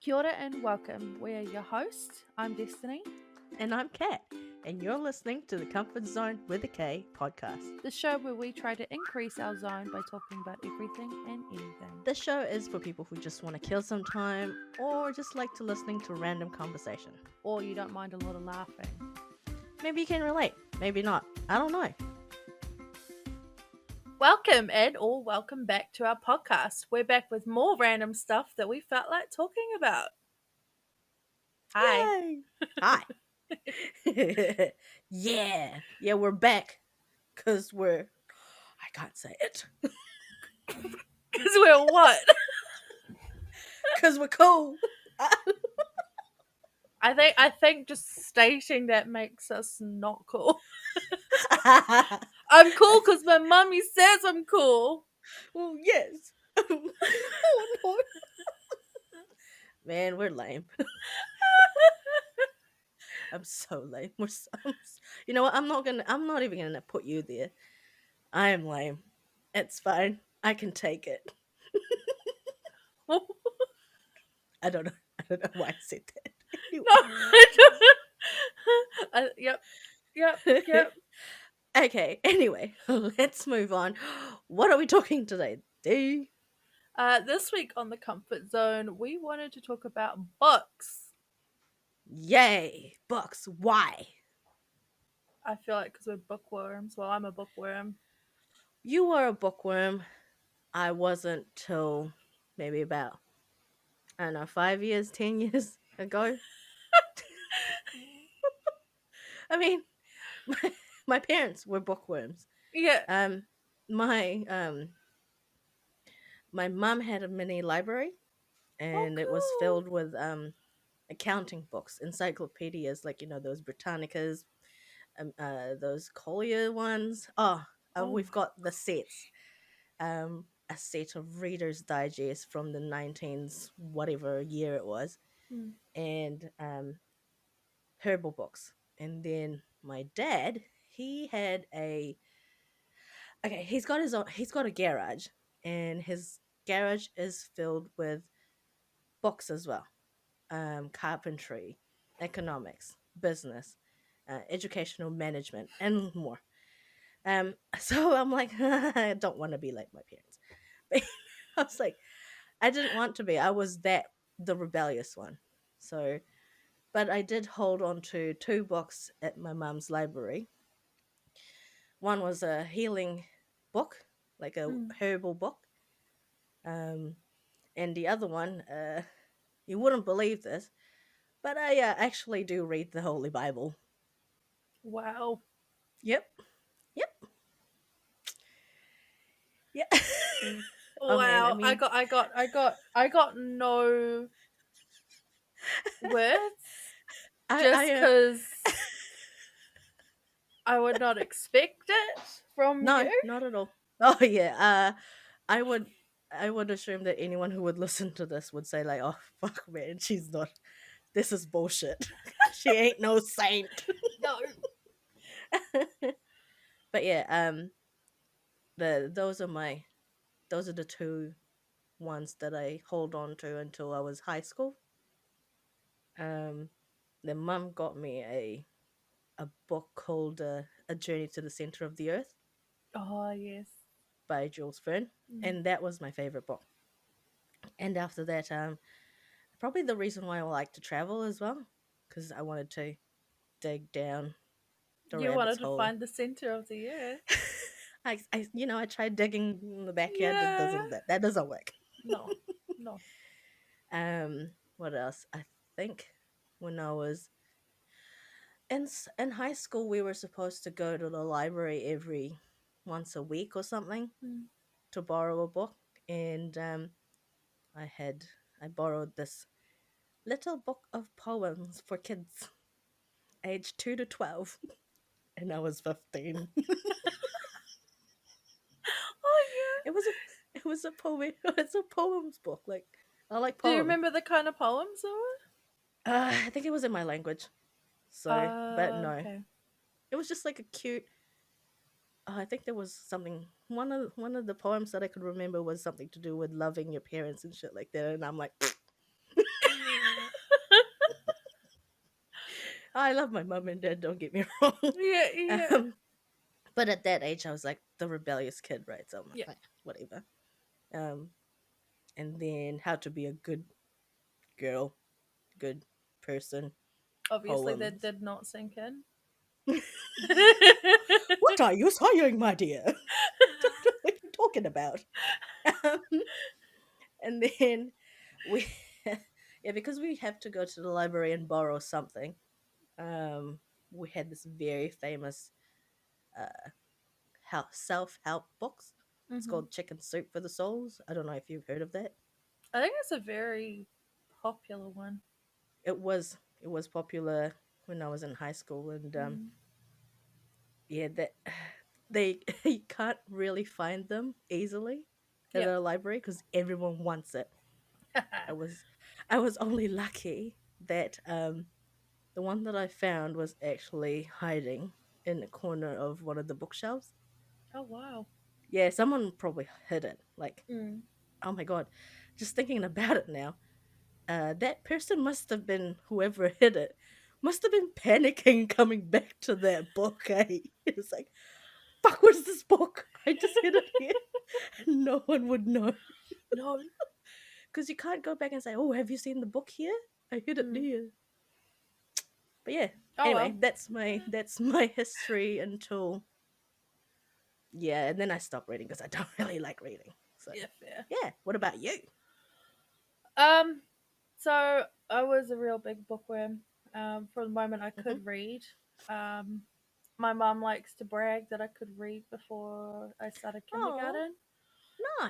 Kia ora and welcome. We're your hosts. I'm Destiny, And I'm Kat, and you're listening to the Comfort Zone with a K podcast. the show where we try to increase our zone by talking about everything and anything. This show is for people who just want to kill some time or just like to listening to random conversation. Or you don't mind a lot of laughing. Maybe you can relate, maybe not. I don't know. Welcome or welcome back to our podcast. We're back with more random stuff that we felt like talking about. Hi. Yay! Hi. Yeah, we're back because I can't say it. Because we're what? Because we're cool. I think just stating that makes us not cool. I'm cool because my mummy says I'm cool. Well, yes. Oh no. Man, we're lame. I'm so lame. You know what? I'm not even gonna put you there. I am lame. It's fine. I can take it. I don't know why I said that. No, I don't. Yep. Okay. Anyway, let's move on. What are we talking today, D? This week on the Comfort Zone, we wanted to talk about books. Yay, books. Why? I feel like because we're bookworms. Well, I'm a bookworm. You were a bookworm. I wasn't till maybe about 5 years, 10 years ago. I mean, my parents were bookworms. Yeah. My mum had a mini library, and it was cool. filled with accounting books, encyclopedias, like those Britannicas, those Collier ones. We've got the sets. A set of Reader's Digest from the 19s, whatever year it was, and herbal books. And then my dad, he had he's got a garage, and his garage is filled with books as well. Carpentry, economics, business, educational management, and more. So I'm like, I don't want to be like my parents. I was like, I didn't want to be. I was the rebellious one. So, but I did hold on to two books at my mum's library. One was a healing book, like a herbal book. And the other one, you wouldn't believe this, but I actually do read the Holy Bible. Wow. Yep. Yeah. Wow. Man, I got no words just because I would not expect it from No, you. not at all. Oh yeah. I would assume that anyone who would listen to this would say like, "Oh fuck, man, she's not. This is bullshit. She ain't no saint." No. But yeah, those are the two ones that I hold on to until I was high school. Then mum got me a book called "A Journey to the Center of the Earth" Oh yes. by Jules Verne, and that was my favorite book. And after that, probably the reason why I like to travel as well, because I wanted to dig down the You rabbit's wanted to hole. find the center of the earth. I tried digging in the backyard. Yeah. That doesn't work. No. What else? I think when I was in high school, we were supposed to go to the library every once a week or something to borrow a book, and I borrowed this little book of poems for kids aged 2 to 12, and I was 15. Oh yeah. It was a poem. It's a poems book. Like, I like Do poems. you remember the kind of poems there were? I think it was in my language. So, but no, Okay. it was just like a cute. I think there was something. One of the poems that I could remember was something to do with loving your parents and shit like that. And I'm like, I love my mum and dad, don't get me wrong. Yeah, yeah. um, but at that age, I was like the rebellious kid, right? So I'm like, Yeah. "Eh, whatever." Um, and then how to be a good girl, good person, whole Obviously, woman. that did not sink in. What are you saying, my dear? What are you talking about? Um, and then we, yeah, because we have to go to the library and borrow something. Um, we had this very famous self help books. It's Hmm. called Chicken Soup for the Souls. I don't know if you've heard of that. I think it's a very popular one. It was popular when I was in high school, and Mm. yeah, that they you can't really find them easily at Yep. a library because everyone wants it. I was I was only lucky that the one that I found was actually hiding in the corner of one of the bookshelves. Oh wow. Yeah, someone probably hid it. Like, Mm. oh my god, just thinking about it now, that person must have been whoever hid it. Must have been panicking coming back to that book. Eh? It was like, fuck, where's this book? I just hid it here. No one would know No. because you can't go back and say, "Oh, have you seen the book here? I hid it Mm. there." But yeah, Oh anyway, well. that's my history until yeah, and then I stopped reading because I don't really like reading. So Yeah, fair. yeah, what about you? Um, so I was a real big bookworm. From the moment I Hmm. could read. Um, my mum likes to brag that I could read before I started Oh, kindergarten.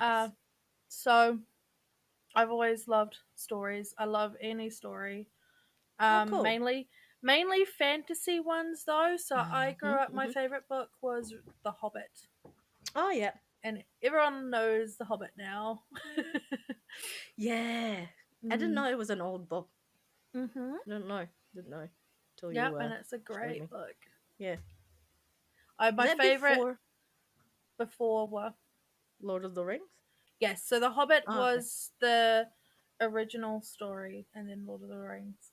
Uh, nice. so I've always loved stories. I love any story. Oh, cool. Mainly fantasy ones though. So I Hmm. grew up. My Hmm. favorite book was The Hobbit, Oh yeah, and everyone knows The Hobbit now. yeah. I didn't Mm. know it was an old book. Mhm. Didn't know till you Yep, and it's a showed great me. book. Yeah, My was that favorite before before were Lord of the Rings? yes. So The Hobbit Oh, okay. was the original story, and then Lord of the Rings.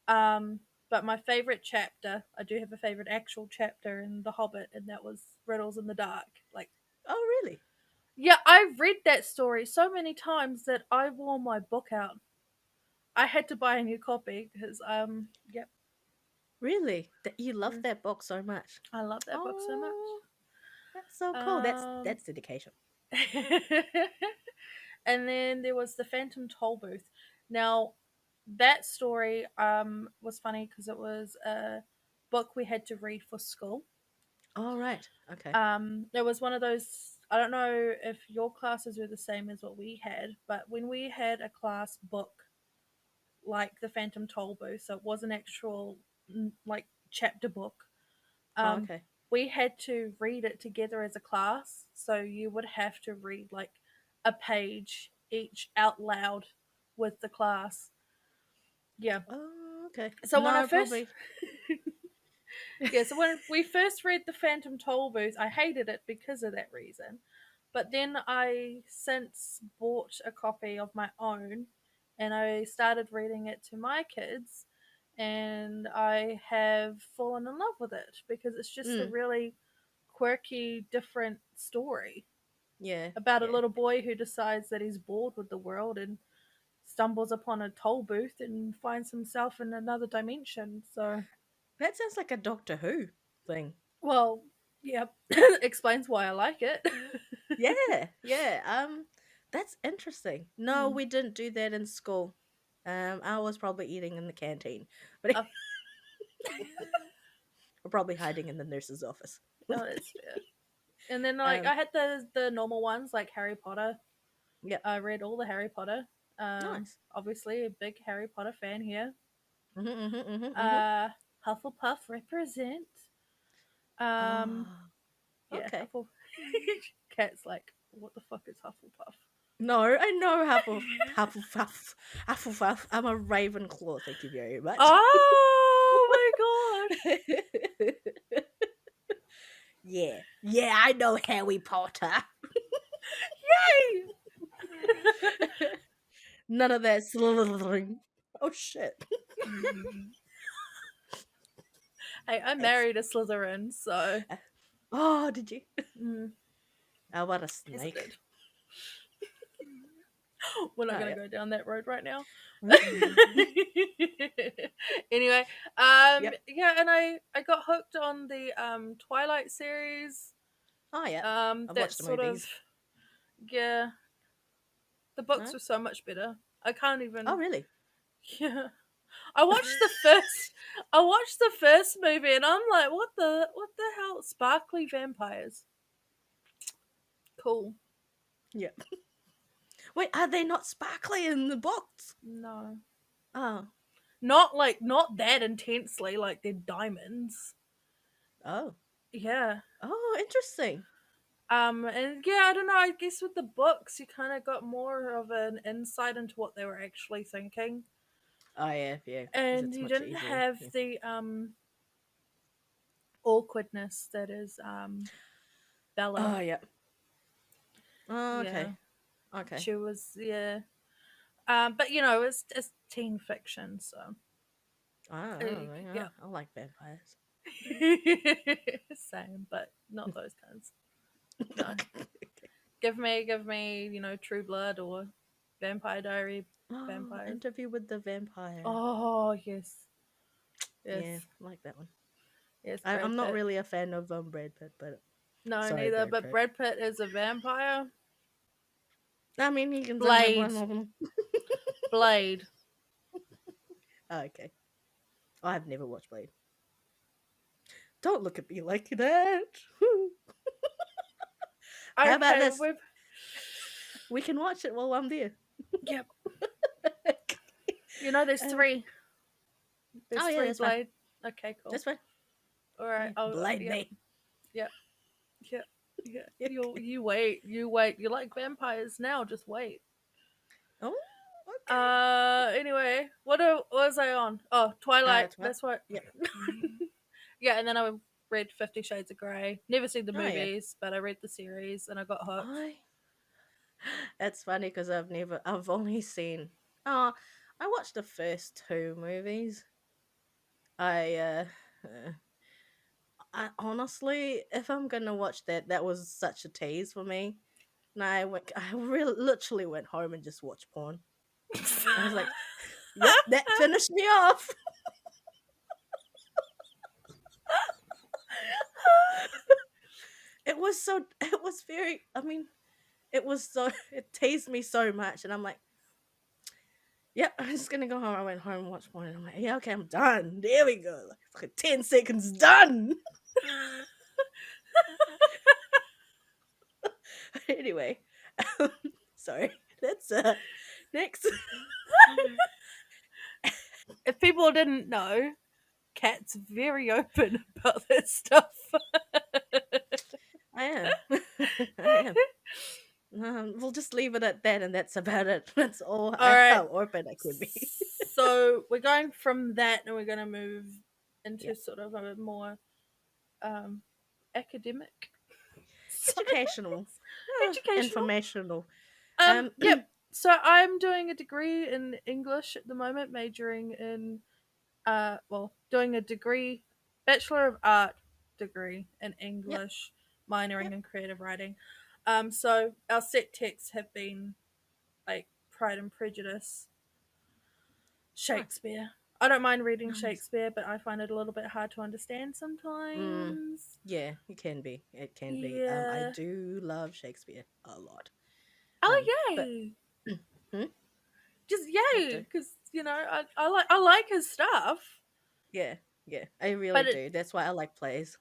Um, but my favorite chapter, I do have a favorite actual chapter in The Hobbit, and that was Riddles in the Dark. Like, Oh, really? yeah, I've read that story so many times that I wore my book out. I had to buy a new copy because, yep, Really? That you love mm, that book so much? I love that book so much. Oh, that's so cool. That's Um, that's dedication. and then there was the Phantom Tollbooth. Now, that story was funny because it was a book we had to read for school. All right. Okay. There was one of those. I don't know if your classes were the same as what we had, but when we had a class book like the Phantom Tollbooth, so it was an actual like chapter book. Oh, Um, okay. we had to read it together as a class, so you would have to read like a page each out loud with the class. Yeah. Oh, okay. So when I No, first, probably. yeah, so when we first read the Phantom Tollbooth, I hated it because of that reason. But then I since bought a copy of my own, and I started reading it to my kids, and I have fallen in love with it because it's just a Mm, really quirky, different story yeah. about a Yeah. little boy who decides that he's bored with the world and stumbles upon a toll booth and finds himself in another dimension. So, That sounds like a Doctor Who thing. well, yeah, explains why I like it. Yeah. Yeah. That's interesting. No, Hmm. we didn't do that in school. I was probably eating in the canteen, but Oh, or probably hiding in the nurse's office. no, it's fair. And then like um. I had the normal ones like Harry Potter. Yep. I read all the Harry Potter. Nice. Obviously a big Harry Potter fan here. Mm-hmm, mm-hmm, mm-hmm, mm-hmm. Uh, Hufflepuff represent. Um, Oh. yeah, Okay. Huffle. Cat's like, what the fuck is Hufflepuff? No, I know Hufflepuff. I'm a Ravenclaw. Thank you very much. Oh my god! Yeah, yeah, I know Harry Potter. Yay! None of that slithering. Oh shit. Hey, I Ex- married a Slytherin, so oh, did you? mm, Oh, what a yes, I snake. did. We're not Oh, gonna yeah. go down that road right now. Woo. Anyway, Yep. yeah, and I got hooked on the Twilight series. Oh, yeah. I've That watched the sort of, movies. yeah, the books No? were so much better. I can't Oh, even. really? Yeah, I watched the first. I watched the first movie, and I'm like, what the hell? Sparkly vampires. Cool. Yeah. Wait, are they not sparkly in the box? No, Oh. not that intensely. Like they're diamonds. Oh. Yeah. Oh, interesting. And yeah, I don't know. I guess with the books, you kind of got more of an insight into what they were actually thinking, Oh, yeah, yeah. Because and it's you much didn't easier. have Yeah. the awkwardness that is Bella. Oh, yeah. Oh, Yeah, okay. Okay. she was, yeah. But it's teen fiction, so I uh, don't know. yeah. I like vampires. Same, but not those kinds. No, give me, True Blood or Vampire Diary Oh, vampires. Interview with the Vampire. Oh yes, Yeah, yes, I like that one. yes. I'm Brad not Pitt. really a fan of Brad Pitt, but No, sorry, neither. Brad But Pitt. Brad Pitt is a vampire. I mean, he can have Blade, one of them. Blade. Oh, okay. I've never watched Blade. Don't look at me like that. How about Okay, this? We can watch it while I'm there. yep. There's Okay. three. There's Oh yeah, three that's fine. Blade. Okay, cool. That's fine. All right. Yeah. Oh, Blade yep, me. yep, yep, yeah. You wait. You wait. You like vampires now? Just wait. Oh, okay. Anyway, what was I on? Oh, Twilight. It's what? That's what. Yep. Yeah, and then I read 50 Shades of Grey. Never seen the Oh yeah. movies, but I read the series and I got hooked. I. That's funny because I've only seen. Oh, I watched the first two movies. I uh, honestly, if I'm gonna watch that, that was such a tease for me. And I really literally went home and just watched porn. I was like, "Yep, that finished me off." It was so. It was very. I mean, it was so. It teased me so much, and I'm like, "Yep, I'm just gonna go home." I went home and watched porn, and I'm like, "Yeah, okay, I'm done. There we go. Like 10 seconds done." Anyway, um, sorry. That's next. If people didn't know, Kat's very open about this stuff. I am. I am. We'll just leave it at that, and that's about it. That's all All right. how open I could be. So we're going from that, and we're going to move Yeah. into sort of a more um, academic, Educational. educational. Informational. Yep. So I'm doing a degree in English at the moment, majoring in doing a degree, Bachelor of Art degree in Yep. English, minoring Yep. in creative writing. So our set texts have been like Pride and Prejudice, Nice. Shakespeare. I don't mind reading Nice. Shakespeare, but I find it a little bit hard to understand Mm, sometimes. yeah, it can be. It can be. I Yeah. do love Shakespeare a lot. Oh But yay! hmm? Just What do? yay, because I like his stuff, Yeah, yeah, I really but it. do. That's why I like plays.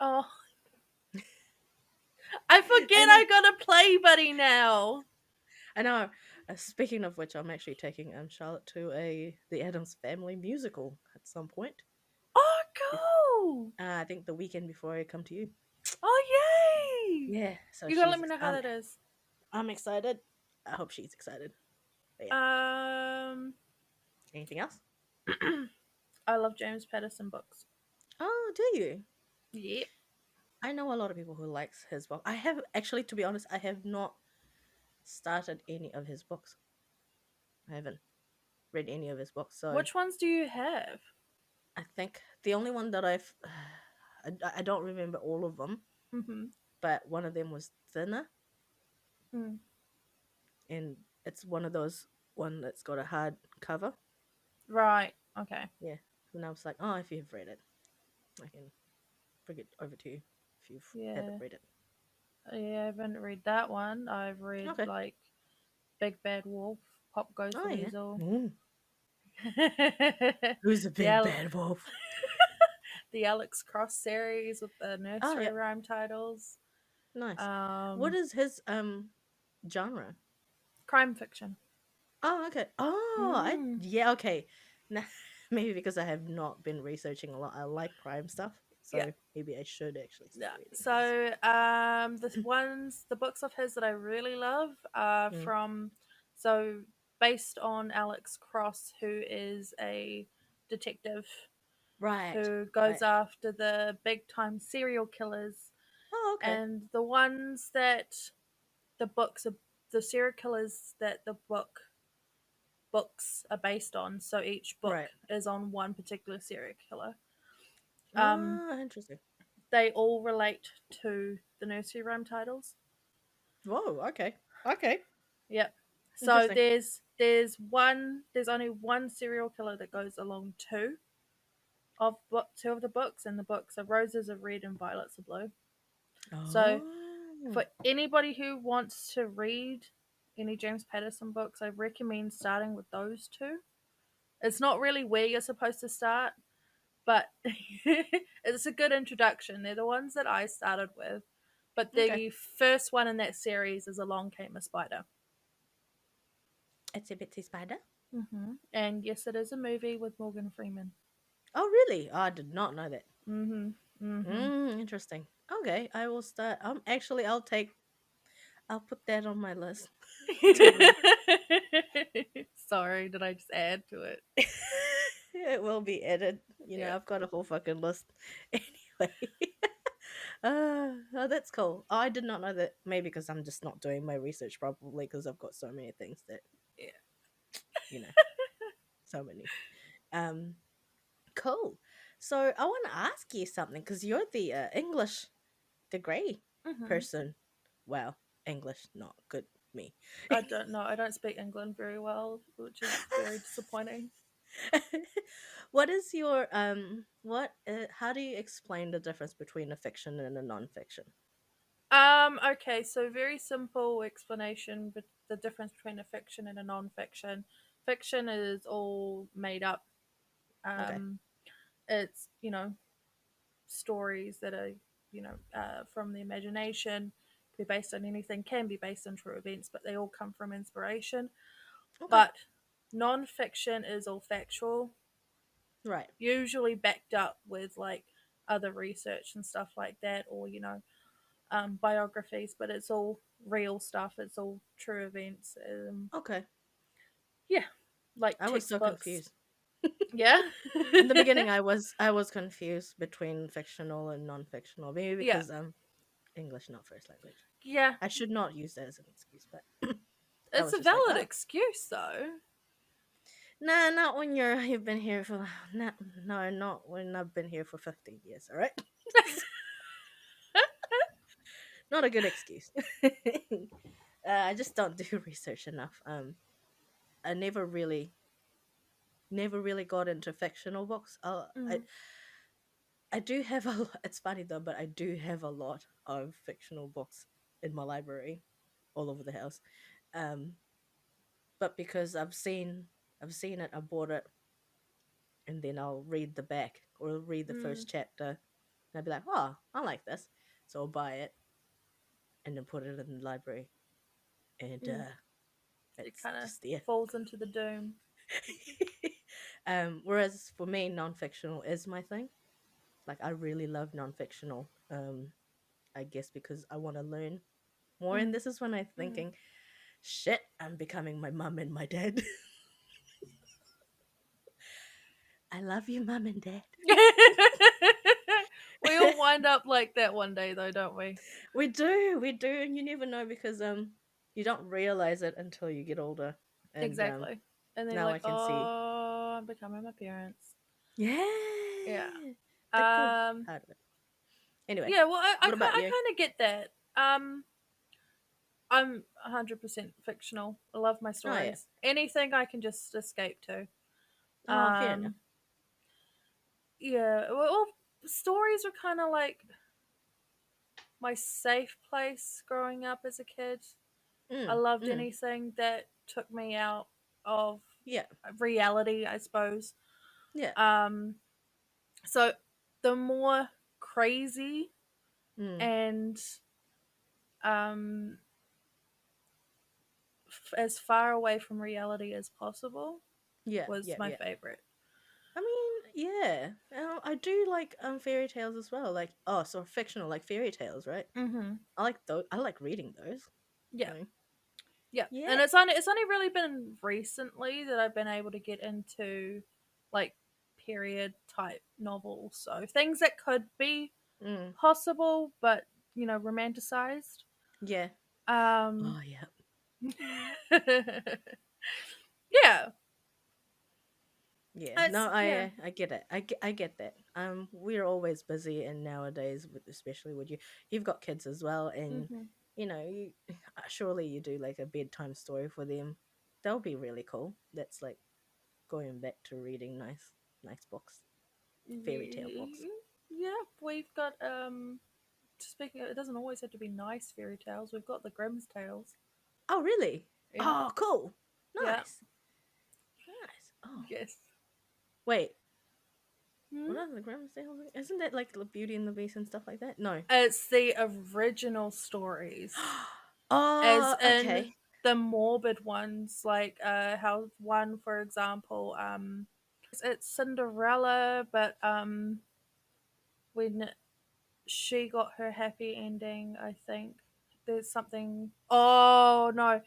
Oh, I forget And I got a play buddy now. I know. Speaking of which, I'm actually taking Charlotte to the Adams Family musical at some point. Oh, Bef- cool! I think the weekend before I come to you. Oh, yay! Yeah, so You gotta let me know how that is. I'm excited. I hope she's excited. But yeah. Um, Anything else? I love James Patterson books. Oh, do you? Yep. I know a lot of people who likes his book. I have actually, to be honest, I have not started any of his books. I haven't read any of his books, so Which ones do you have? I think the only one that I don't remember all of them, Mm-hmm. but one of them was thinner, Mm. and it's one of those one that's got a hard cover. Right. Okay. Yeah, and I was like, oh, if you've read it, I can bring it over to you if you haven't Yeah. read it. Yeah, I haven't read that one. I've read Okay. like Big Bad Wolf, Pop Goes the Oh yeah. Weasel. Ooh, who's a the big Al- bad wolf? the Alex Cross series with the Oh nursery yeah, rhyme titles. nice. What Um, is his genre? crime fiction. Oh, okay. Oh, I Mm. yeah, okay. Nah, maybe because I have not been researching a lot. I like crime stuff, Yeah. so maybe I should actually start Yeah. reading his. So, the books of his that I really love are Mm. from, so based on Alex Cross, who is a detective Right, who goes right. after the big time serial killers, Oh, okay. and the ones that the books are, the serial killers that the books are based on. So each book Right. is on one particular serial killer. Um, Ah, interesting. they all relate to the nursery rhyme titles. Whoa. Okay. Okay. Yep. So Interesting. there's only one serial killer that goes along two of the books, and the books are Roses are Red and Violets are Blue. So Oh. for anybody who wants to read any James Patterson books, I recommend starting with those two. It's not really where you're supposed to start, but it's a good introduction. They're the ones that I started with. But Okay. the first one in that series is Along Came a Spider. Itsy bitsy spider. And yes, it is a movie with Morgan Freeman. Oh, really? Oh, I did not know that. Mm-hmm. Mm-hmm. Interesting. Okay, I will start. Actually, I'll take. I'll put that on my list to read. Sorry, did I just add to it? It will be edited. Yeah. I've got a whole fucking list anyway. Oh, that's cool. Oh, I did not know that. Maybe because I'm just not doing my research properly because I've got so many things that Yeah. you know, so many. Um, cool. So I want to ask you something because you're the English degree Mm-hmm. person. Well, English, not good. Me. I don't know. I don't speak England very well, which is very disappointing. What is your what how do you explain the difference between a fiction and a non-fiction? Okay, so very simple explanation, but the difference between a fiction and a non-fiction. Fiction is all made up. Okay. Um, it's, stories that are, from the imagination, can be based on anything, can be based on true events, but they all come from inspiration. Okay. But non-fiction is all factual, Right. usually backed up with like other research and stuff like that, or biographies, but it's all real stuff. It's all true events. Okay. Yeah, like I was so textbooks. confused. Yeah. In the beginning I was confused between fictional and non-fictional. Maybe Yeah. because English not first language. Yeah. I should not use that as an excuse, but I It's was a just like, valid oh, excuse, though. nah, not when you've been here for no, not when I've been here for 15 years. All right, not a good excuse. I just don't do research enough. I never really got into fictional books. Mm, I do have a lot. It's funny though, but I do have a lot of fictional books in my library, all over the house. Um, but because I've seen it, I bought it, and then I'll read the back or read the mm, first chapter, and I'll be like, oh, I like this, so I'll buy it and then put it in the library, and mm. It it's kind of just there. falls into the doom. Whereas for me, non-fictional is my thing. Like I really love non-fictional. I guess because I want to learn more, and Mm, this is when I'm mm. thinking, shit, I'm becoming my mum and my dad. I love you, mum and dad. We all wind up like that one day, though, don't we? We do, and you never know because you don't realize it until you get older, and Exactly. and then you're Now like, I can see. oh, I'm becoming my parents. Yeah. Yeah, the good Um. part of it. Anyway, Yeah. Well, what about I you? kind of get that. I'm 100% fictional. I love my Oh yeah. stories. Anything I can just escape to. Oh, fair enough. Um. Yeah. Well, stories are kind of like my safe place growing up as a kid. I Mm, loved mm, anything that took me out of yeah, reality, I suppose. yeah. Um, so the more crazy Mm, and um, as far away from reality as possible yeah, was yeah, my yeah. favorite. I mean, yeah. I do like fairy tales as well. Like, oh, so fictional, like fairy tales, right? Mm-hmm. I like those. I like reading those. Yeah, So yeah, yeah. and it's only really been recently that I've been able to get into like period type novels. So things that could be Mm, possible, but romanticized. yeah. Um, Oh yeah. yeah, Yeah, it's no, yeah. I get it. I get that. We're always busy, and nowadays, with especially with you, you've got kids as well, and Mm-hmm. you surely you do like a bedtime story for them. That'll be really cool. That's like going back to reading nice books, fairy tale books. Yeah, we've got speaking of, it doesn't always have to be nice fairy tales. We've got the Grimm's tales. Oh, really? Yeah. Oh, cool. Yeah. Nice, nice. Oh, Yes. wait, Hmm? what are the Grimm's tales? Isn't that like the Beauty and the Beast and stuff like that? No. It's the original stories. As Oh, in okay. the morbid ones, like how one, for example, it's Cinderella, but when she got her happy ending, I think there's something. Oh no,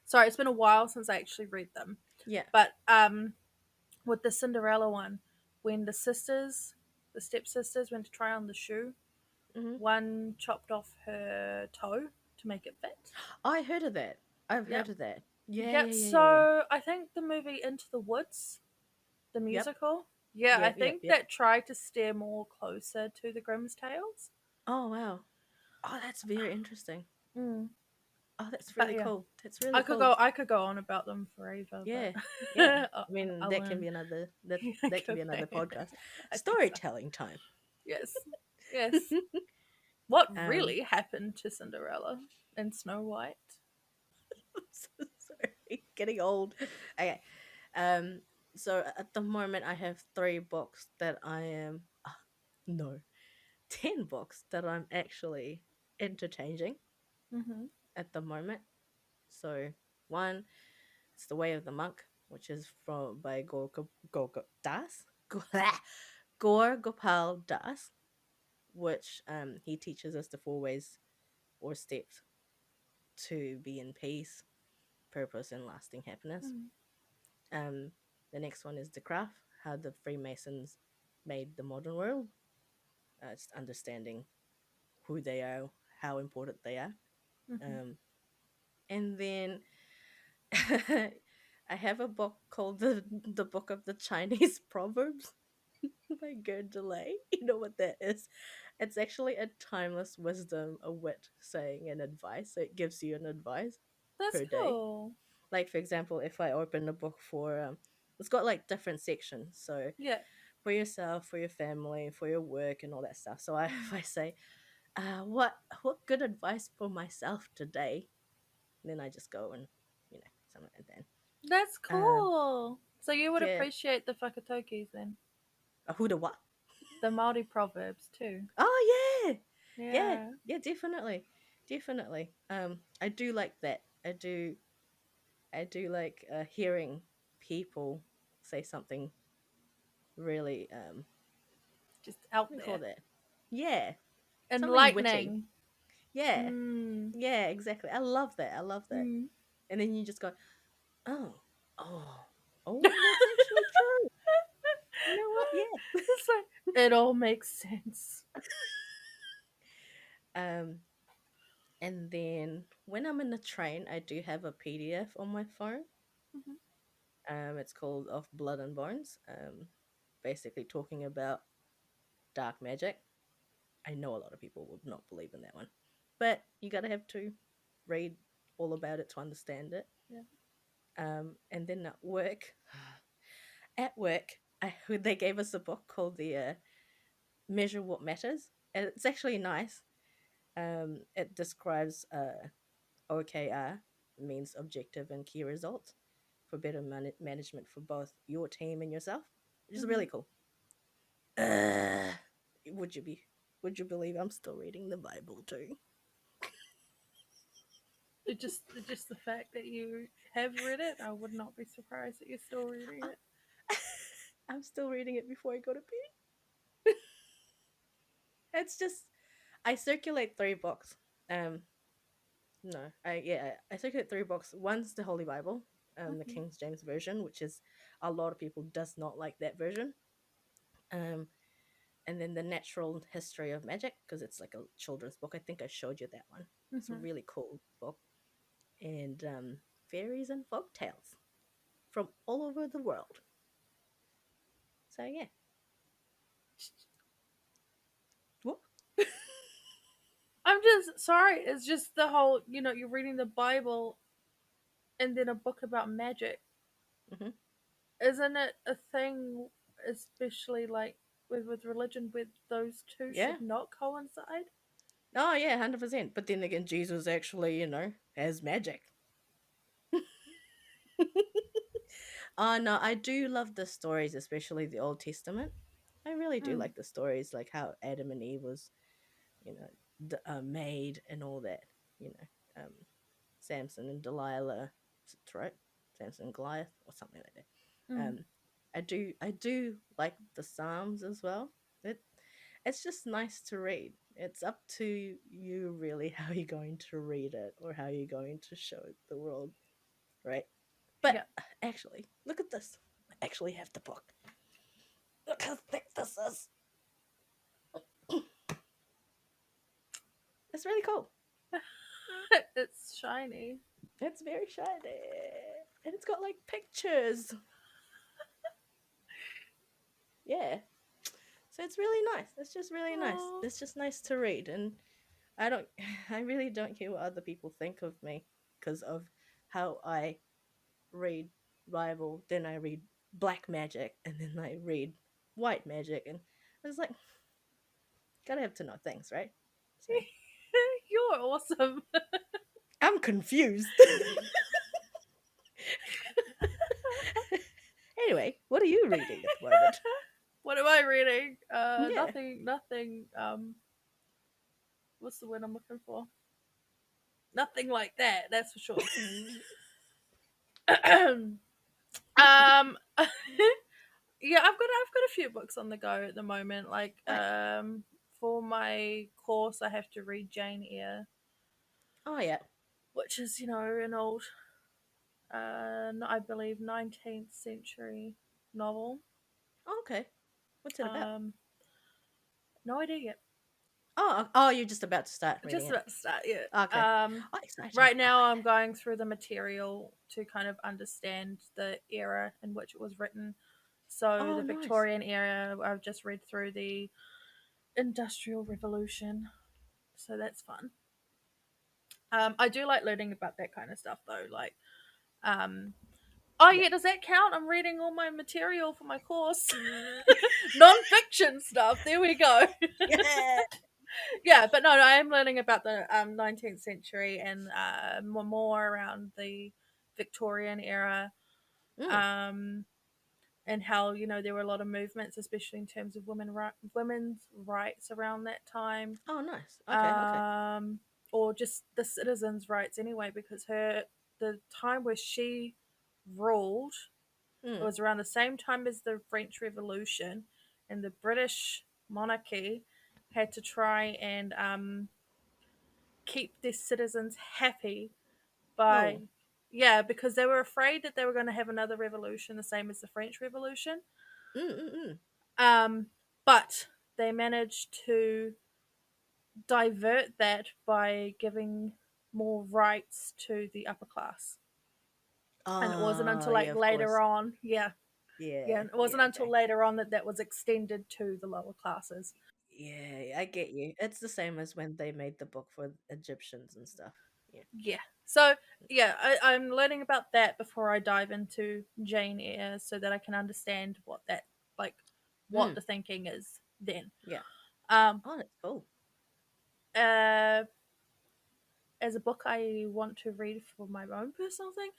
sorry, it's been a while since I actually read them, Yeah. but with the Cinderella one, when the stepsisters, went to try on the shoe, Mm-hmm. one chopped off her toe to make it fit. I heard of that. I've Yep. heard of that. Yeah, Yep. yeah, yeah, yeah, yeah. So I think the movie Into the Woods, the Yep, musical, yeah, I yep, yep, think yep. that tried to steer more closer to the Grimm's tales. Oh wow. Oh, that's very interesting. Mm. Oh, that's But really yeah, cool. That's really cool. I could go on about them forever, but Yeah, yeah. I'll, I mean, I'll that can learn. be another that can Good be another thing. podcast. I think so. Storytelling time. Yes. Yes. What um, really happened to Cinderella and Snow White? I'm so sorry, getting old. Okay. Um, so at the moment, I have 3 books that I am. No, 10 books that I'm actually entertaining Mm-hmm. at the moment. So one, it's The Way of the Monk, which is from by Das Gore Gopal Das, which he teaches us the 4 ways or steps to be in peace, purpose, and lasting happiness. Mm-hmm. Um, the next one is The Craft, how the Freemasons made the modern world. It's understanding who they are, how important they are. Mm-hmm. Um, and then I have a book called the Book of the Chinese Proverbs by Delay. You know what that is? It's actually a timeless wisdom, a wit, saying, and advice. So it gives you an advice That's per day. cool. Like for example, if I open a book for, it's got like different sections. So Yeah. for yourself, for your family, for your work, and all that stuff. So if I say, what good advice for myself today, then I just go and something like that. That's Um, cool. So you would yeah. appreciate the Fakatokis then, Who the what? the Maori proverbs too. Oh yeah, yeah, Yeah. yeah. Definitely, definitely. I do like that. I do like hearing people say something really Just out what do you call there. that? Yeah, something witty. Enlightening. Yeah, Mm. yeah, exactly. I love that. I love that. Mm. And then you just go, oh, oh, oh, that's actually true. You know what? Yeah. It's like it all makes sense. Um, and then when I'm in the train, I do have a PDF on my phone. Mhm. It's called Of Blood and Bones. Basically talking about dark magic. I know a lot of people would not believe in that one, but you gotta have to read all about it to understand it. Yeah. And then at work, they gave us a book called the Measure What Matters, and it's actually nice. It describes OKR means objective and key results for better management for both your team and yourself, which is Mm-hmm. really cool. Uh, would you be? Would you believe I'm still reading the Bible too? Just the fact that you have read it, I would not be surprised that you're still reading it. I'm still reading it before I go to bed. It's just I circulate 3 books. Um, no, I circulate 3 books. One's the Holy Bible, the Mm-hmm. King James version, which is a lot of people does not like that version. Um, and then the Natural History of Magic because it's like a children's book. I think I showed you that one. It's a Mm-hmm. really cool book. And fairies and folk tales from all over the world. So yeah. Whoop. I'm just sorry. It's just the whole, you're reading the Bible and then a book about magic. Hmm. Isn't it a thing, especially like with religion, where those two Yeah. should not coincide? Oh yeah, 100%. But then again, Jesus actually, has magic. Oh no, I do love the stories, especially the Old Testament. I really do Mm, like the stories, like how Adam and Eve was, you know, made and all that. You know, Samson and Delilah, right? Samson and Goliath, or something like that. mm. I do like the Psalms as well. It's just nice to read. It's up to you really how you're going to read it or how you're going to show it the world, right? But Yeah. actually, look at this. I actually have the book. Look how thick this is. It's really cool. It's shiny. It's very shiny. And it's got like pictures. Yeah. So it's really nice. It's just really nice. Oh. It's just nice to read. And I don't, I really don't care what other people think of me because of how I read Bible, then I read black magic, and then I read white magic. And it's like, gotta have to know things, right? So You're awesome. I'm confused. Anyway, what are you reading at the moment? What am I reading? Yeah. Nothing. What's the word I'm looking for? Nothing like that. That's for sure. um, yeah, I've got a few books on the go at the moment. Like, Nice. for my course, I have to read Jane Eyre, Oh yeah. which is an old, I believe 19th century novel. Oh, okay. What's it about? Um, no idea yet. Oh, you're just about to start reading Just it. about to start. Yeah. Okay. Oh, exciting. Right I now, like I'm going through the material to kind of understand the era in which it was written. that. So Oh, the nice. Victorian era, I've just read through the Industrial Revolution, so that's fun. I do like learning about that kind of stuff though. Like, um, oh Yeah. yeah, does that count? I'm reading all my material for my course, non-fiction stuff. There we go. Yeah. Yeah, but no, I am learning about the 19th century and more around the Victorian era, Mm. um, and how there were a lot of movements, especially in terms of women's rights around that time, Oh, nice. Okay. Okay. um, or just the citizens' rights anyway, because the time where she ruled, it Mm. was around the same time as the French Revolution, and the British monarchy had to try and keep their citizens happy by, Oh. yeah, because they were afraid that they were going to have another revolution the same as the French Revolution. Mm. Mm. Mm. um but they managed to divert that by giving more rights to the upper class. And it wasn't Oh, until yeah, like of later course. on, yeah, Yeah, it yeah, wasn't until okay. later on that was extended to the lower classes. Yeah, I get you. It's the same as when they made the book for Egyptians and stuff. Yeah. Yeah. So yeah, I'm learning about that before I dive into Jane Eyre, so that I can understand what that like, what Mm, the thinking is then. yeah. Um, Oh, that's cool. uh, as a book I want to read for my own personal thing.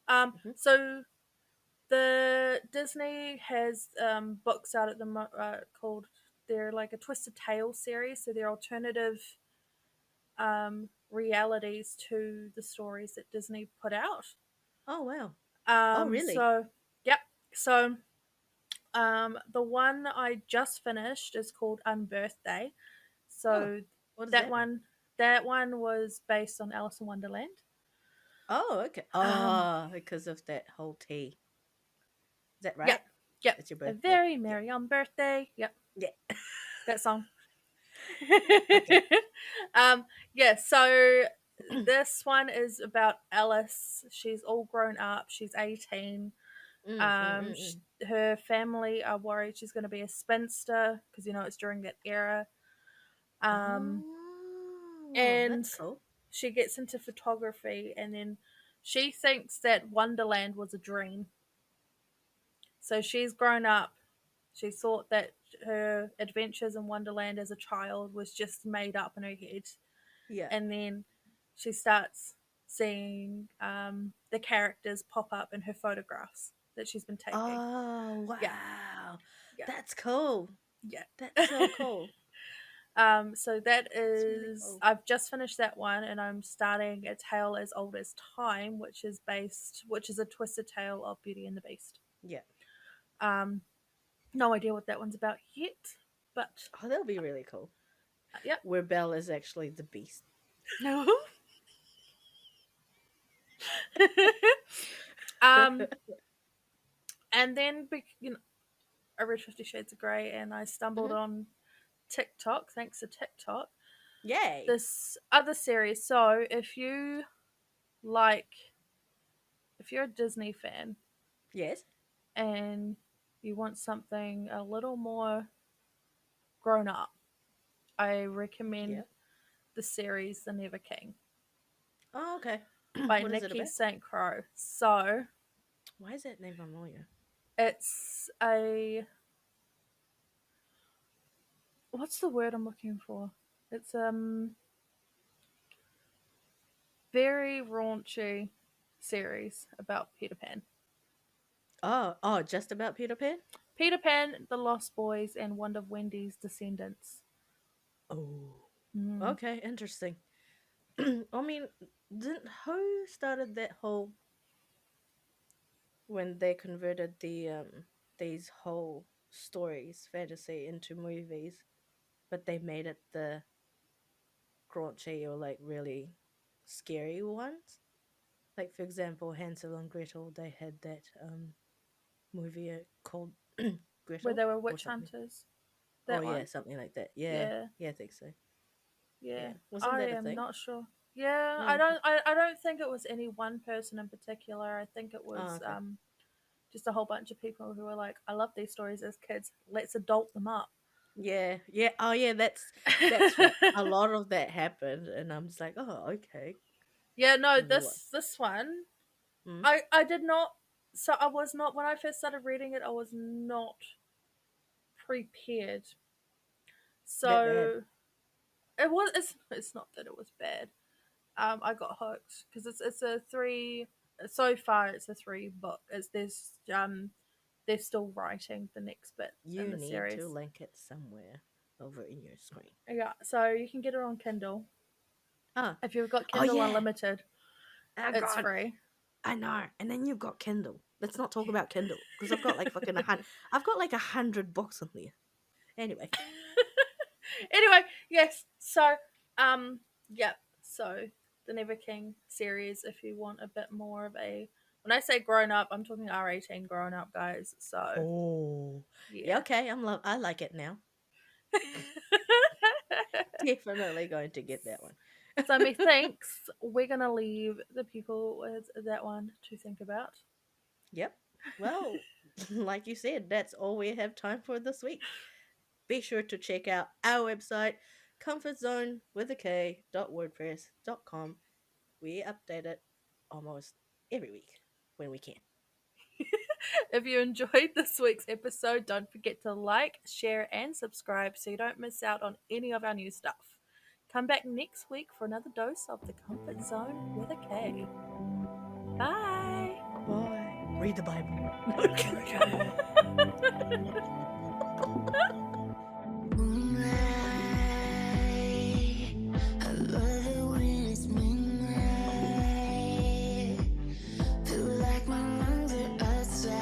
Hmm. So the Disney has books out at the called, they're like a Twisted Tale series, so they're alternative realities to the stories that Disney put out. Oh, wow. Oh, Um, really? so yep. So the one I just finished is called Unbirthday. Oh, So what does that that mean? one that one was based on Alice in Wonderland. Oh, okay. Um, Oh, because of that whole tea. Is that yep, right? yep. It's your A birthday. very Yeah. merry on birthday. Yep, Yeah. that song. Okay. um, yeah. So this one is about Alice. She's all grown up. She's 18. Mm, mm, mm, mm. Her family are worried she's going to be a spinster because it's during that era. Um, Oh, and that's cool. she gets into photography, and then she thinks that Wonderland was a dream. So she's grown up. She thought that her adventures in Wonderland as a child was just made up in her head, Yeah. and then she starts seeing the characters pop up in her photographs that she's been taking. Oh, Yeah, wow. yeah, That's cool. yeah. That's so cool. So that That's really is, cool. I've just finished that one, and I'm starting A Tale as Old as Time, which is a twisted tale of Beauty and the Beast. Yeah. Um, no idea what that one's about yet, but Oh, that'll be really cool. yep. Where Belle is actually the beast. No. um, and then I read 50 Shades of Grey, and I stumbled Hmm. on TikTok, thanks to TikTok, Yay. this other series. So like, if you're a Disney fan Yes. and you want something a little more grown up, I Yeah. recommend the series The Never King Oh, okay. by What is it Nikki about? St. Crow. So Why is that name familiar? it's a, what's the word I'm looking for? It's very raunchy series about Peter Pan. Oh, oh, just about Peter Pan? Peter Pan, the Lost Boys, and one of Wendy's descendants. Oh. Mm. Okay, interesting. I mean, didn't who started that whole when they converted these whole stories, fantasy, into movies, but they made it the crunchy or like really scary ones? Like for example, Hansel and Gretel, they had that movie called Where Gretel they were or witch something. hunters. Oh That yeah, one? something like that. Yeah, Yeah. yeah, I think so. Yeah. Yeah, wasn't I that a am thing? not sure. Yeah, I Mm. don't I don't think it was any one person in particular. I think it Oh, was okay. just a whole bunch of people who were like, I love these stories as kids. Let's adult them up. Yeah, yeah. Oh, yeah. That's right. A lot of that happened, and I'm just like, oh, okay. Yeah, no, What? this one, Mm, I did not. So I was not, when I first started reading it. I was not prepared. that bad? So it was. It's not that it was bad. I got hooked because it's a three. So far, it's a three book. It's there's they're still writing the next bit in You the need to series. link it somewhere over in your screen. Yeah, so you can get it on Kindle Oh, if you've got oh Kindle yeah. Unlimited. Oh It's God, free. I know. And then you've got Kindle. Let's not talk about Kindle because I've got like fucking a hundred. I've got like 100 books in there. Anyway. Anyway, yes. So, yep. So the Never King series, if you want a bit more of a, when I say grown up, I'm talking R18 grown up, guys. So Oh, yeah. yeah. Okay, I like it now. Definitely going to get that one. So methinks we're gonna leave the people with that one to think about. Yep. Well, like you said, that's all we have time for this week. Be sure to check out our website, comfortzone.wordpress.com. We update it almost every week when we can. If you enjoyed this week's episode, don't forget to like, share, and subscribe so you don't miss out on any of our new stuff. Come back next week for another dose of the Comfort Zone with a K. Bye. Bye. Read the Bible. Moonlight, I love it when it's midnight. Feel like my lungs are outside.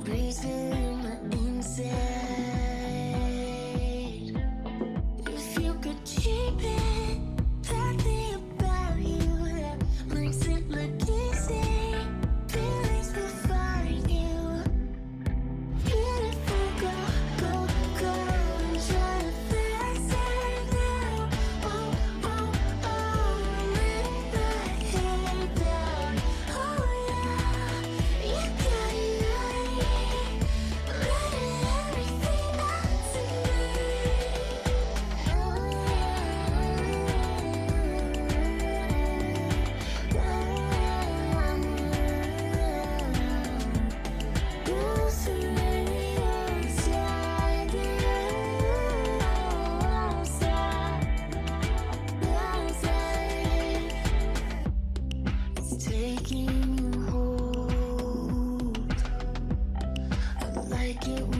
Breeze filling my inside. If you could keep it, tell me about you. That makes it look easy. Feelings will find you. Beautiful girl, go, go, and try to fix it now. Oh, oh, oh, let my head down. Oh yeah, you got it right. Letting everything out to me. It's taking hold. I like it.